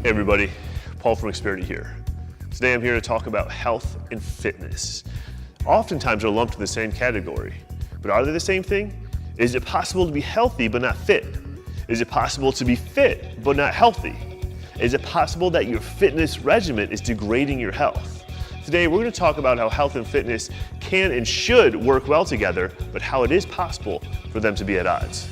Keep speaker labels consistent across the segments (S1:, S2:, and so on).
S1: Hey everybody, Paul from Experity here. Today I'm here to talk about health and fitness. Oftentimes they're lumped in the same category, but are they the same thing? Is it possible to be healthy but not fit? Is it possible to be fit but not healthy? Is it possible that your fitness regimen is degrading your health? Today we're going to talk about how health and fitness can and should work well together, but how it is possible for them to be at odds.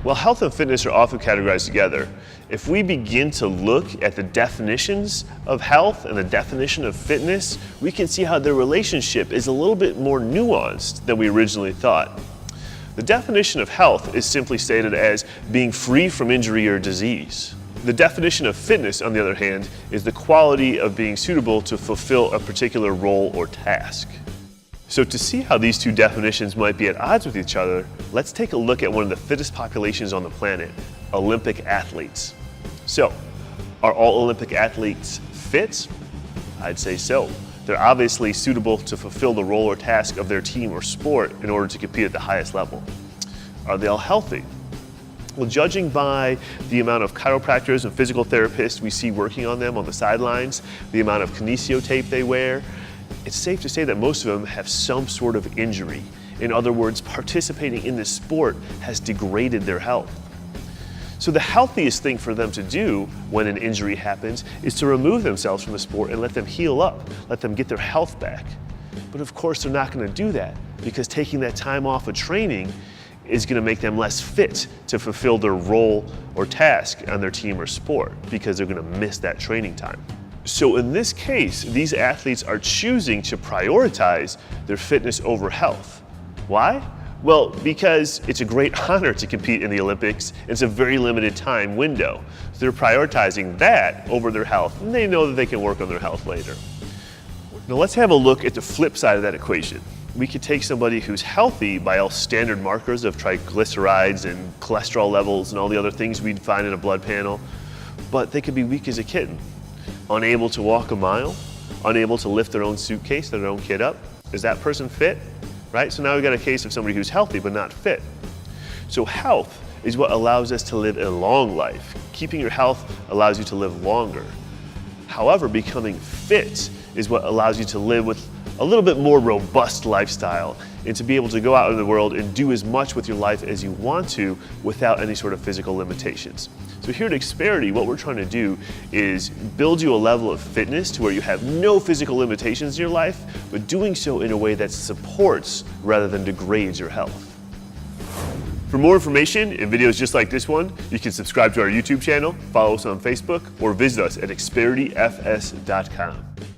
S1: While health and fitness are often categorized together, if we begin to look at the definitions of health and the definition of fitness, we can see how their relationship is a little bit more nuanced than we originally thought. The definition of health is simply stated as being free from injury or disease. The definition of fitness, on the other hand, is the quality of being suitable to fulfill a particular role or task. So to see how these two definitions might be at odds with each other, let's take a look at one of the fittest populations on the planet, Olympic athletes. So, are all Olympic athletes fit? I'd say so. They're obviously suitable to fulfill the role or task of their team or sport in order to compete at the highest level. Are they all healthy? Well, judging by the amount of chiropractors and physical therapists we see working on them on the sidelines, the amount of kinesio tape they wear, it's safe to say that most of them have some sort of injury. In other words, participating in this sport has degraded their health. So the healthiest thing for them to do when an injury happens is to remove themselves from the sport and let them heal up, let them get their health back. But of course they're not going to do that because taking that time off of training is going to make them less fit to fulfill their role or task on their team or sport because they're going to miss that training time. So in this case, these athletes are choosing to prioritize their fitness over health. Why? Well, because it's a great honor to compete in the Olympics. It's a very limited time window. So they're prioritizing that over their health, and they know that they can work on their health later. Now let's have a look at the flip side of that equation. We could take somebody who's healthy by all standard markers of triglycerides and cholesterol levels and all the other things we'd find in a blood panel, but they could be weak as a kitten. Unable to walk a mile, unable to lift their own suitcase, their own kid up. Is that person fit? Right? So now we've got a case of somebody who's healthy but not fit. So health is what allows us to live a long life. Keeping your health allows you to live longer. However, becoming fit is what allows you to live with a little bit more robust lifestyle and to be able to go out in the world and do as much with your life as you want to without any sort of physical limitations. So here at Experity, what we're trying to do is build you a level of fitness to where you have no physical limitations in your life, but doing so in a way that supports rather than degrades your health. For more information and videos just like this one, you can subscribe to our YouTube channel, follow us on Facebook, or visit us at experityfs.com.